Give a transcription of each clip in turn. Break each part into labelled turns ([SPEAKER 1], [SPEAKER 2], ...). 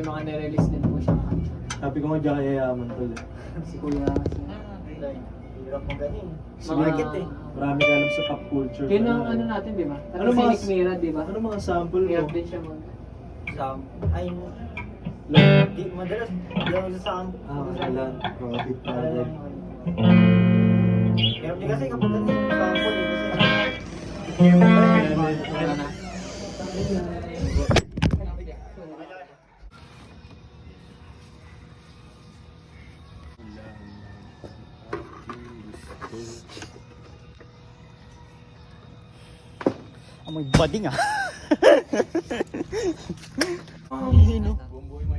[SPEAKER 1] mga nire-release din po siya.
[SPEAKER 2] Sabi ko nga dyan yayaman tol eh.
[SPEAKER 1] Si Kuya.
[SPEAKER 3] Hirap mo ganin.
[SPEAKER 1] Market
[SPEAKER 3] eh.
[SPEAKER 2] Marami ka alam sa pop culture.
[SPEAKER 1] Yun ang ano natin, di ba? At
[SPEAKER 2] Ano mga-
[SPEAKER 1] Scenic Mira, di ba?
[SPEAKER 2] Ano mga sample mo?
[SPEAKER 1] Hirap din siya mo.
[SPEAKER 3] Ay, di, madalas, di ako sa sample.
[SPEAKER 2] Alan, Project Project.
[SPEAKER 3] Hirap din kasi kapag ganun yung sample eh. Kasi, yung
[SPEAKER 1] Wala na.
[SPEAKER 3] amoy bading ah.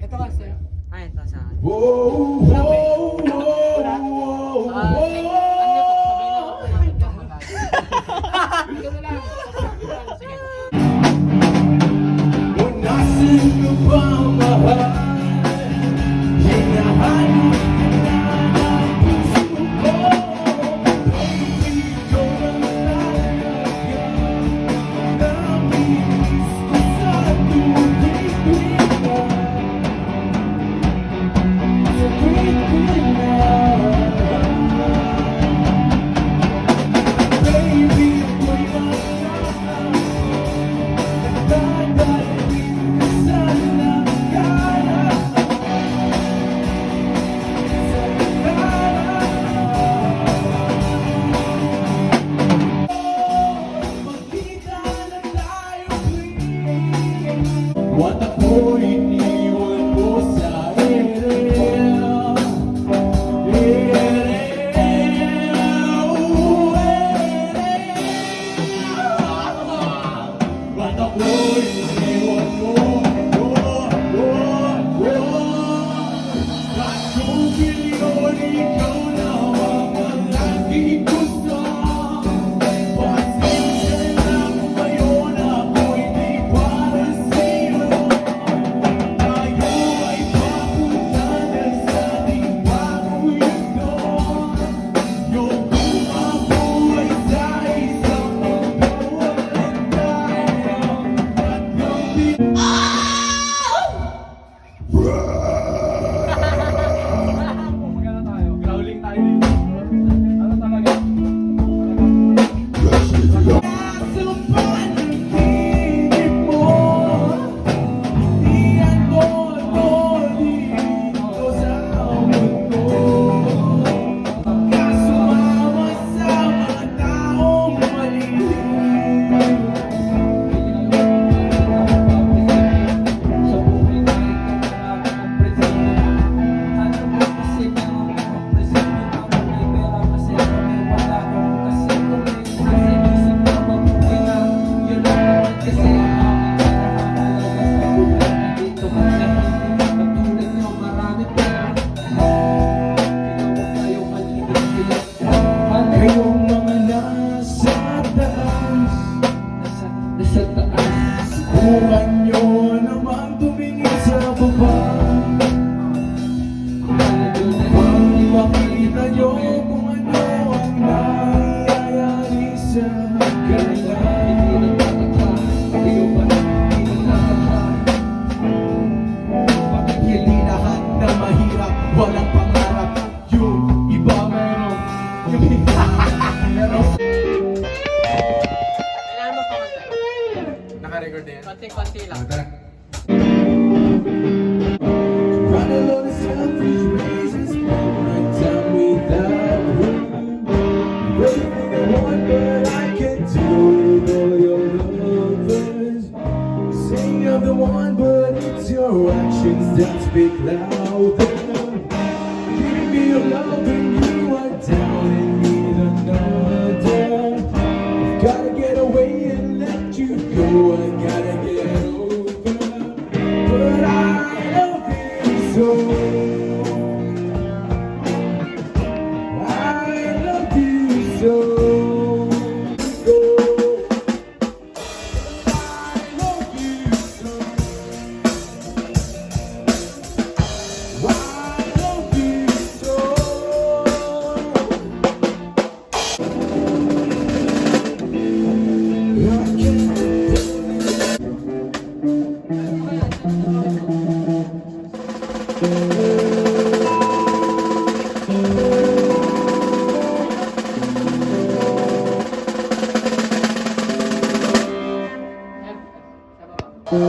[SPEAKER 1] Ito kasi. Ay, ito sa akin.
[SPEAKER 4] What ako iniwan mo sa Ba't ako iniwan mo? Ba't kung bilyon ikaw lamang ang lagi gusto? Pasensya na kung ngayon ako'y di para sa'yo. Tayo ay papunta na sa ating bagong yugto. Yung bumabuhay sa isang mundo walang tayo at yung
[SPEAKER 2] Magkano tayo? Growling tayo dito. Ano talaga?
[SPEAKER 4] Kayong mga nasa taas, subukan nyo namang tumingin sa baba. Upang makita nyo kung ano ang nangyayari sa kanila. Bakit hindi lahat na mahirap, walang pangarap? Yung iba meron, yung iba meron.
[SPEAKER 1] Kailangan mo pa konti.
[SPEAKER 2] Naka-record na yan?
[SPEAKER 1] Konting-konti lang.
[SPEAKER 4] Run along the selfish races, one time without room. Waiting for the one, but I can't do with all your lovers. Saying I'm the one, but it's your actions that speak louder. Giving me your love and you are down and need another. Gotta get away and let you go. I gotta get over, but I love you so. I love you so. Go. I love you so. I love you so.
[SPEAKER 3] Mas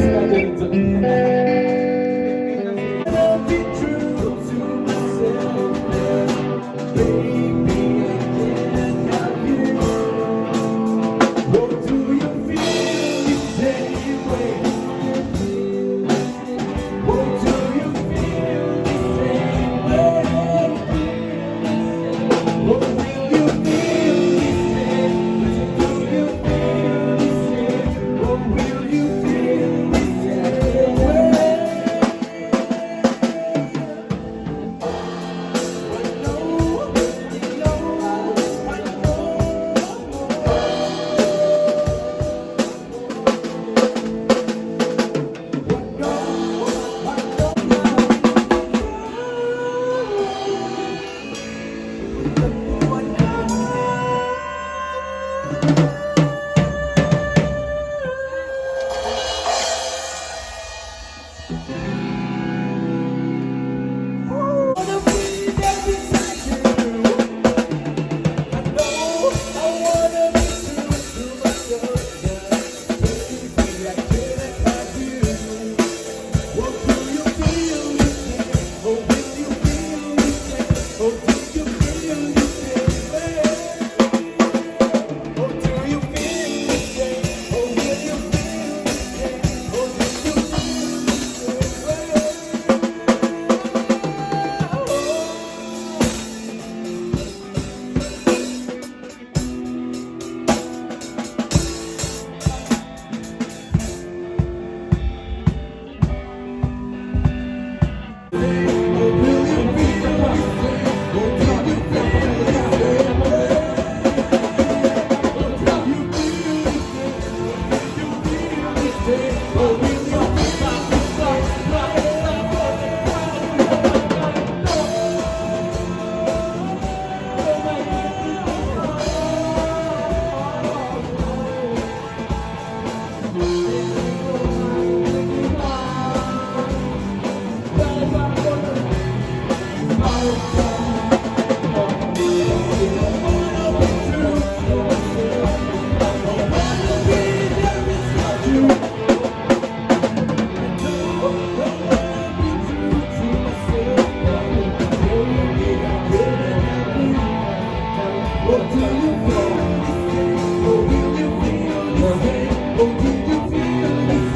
[SPEAKER 3] na dyan sa
[SPEAKER 4] I'll be true to myself, baby. I can't have you. Oh, do you feel the same way? Oh, do you feel the same way? Oh, will you feel the same? Do you feel the same? Oh, will you feel the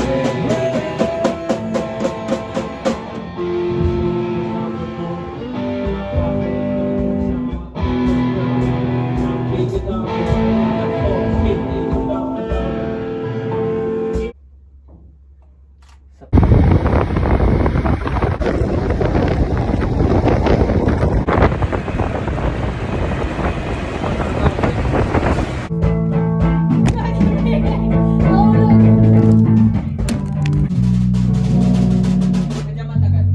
[SPEAKER 4] same way?
[SPEAKER 1] Kanya matagal.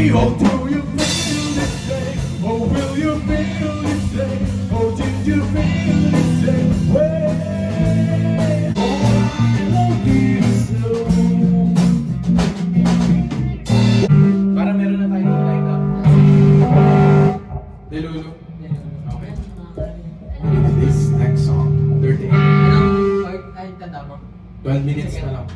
[SPEAKER 4] Oh, do you feel the same? Oh, will you feel the same? Oh, did you feel the same way? Oh, I love you so.
[SPEAKER 2] Para meron na tayong line up. Delulu. Okay. This next song, 30.
[SPEAKER 1] Ay, tanda mo.
[SPEAKER 2] 12 minutes na lang.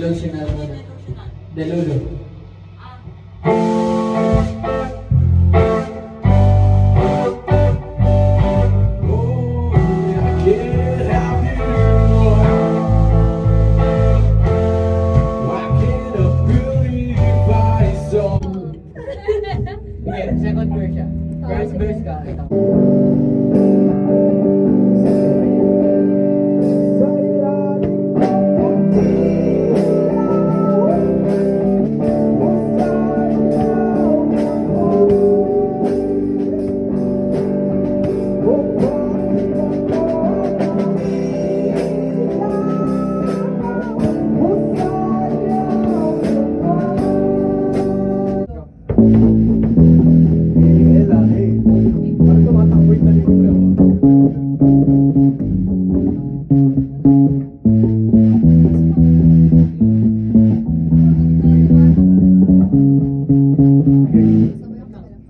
[SPEAKER 1] Delusional mo na. Delulu.
[SPEAKER 4] Why can't a
[SPEAKER 1] Sige, second verse siya. First verse ka. Ito.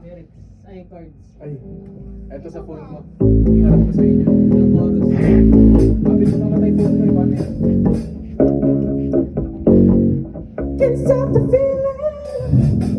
[SPEAKER 1] Lyrics. Ay, chords.
[SPEAKER 2] Ay, eto sa phone mo. Iharap ko sa inyo.
[SPEAKER 1] Yung chorus.
[SPEAKER 2] Kapit mo mamatay phone mo, paano yan?
[SPEAKER 4] Can't stop the feeling.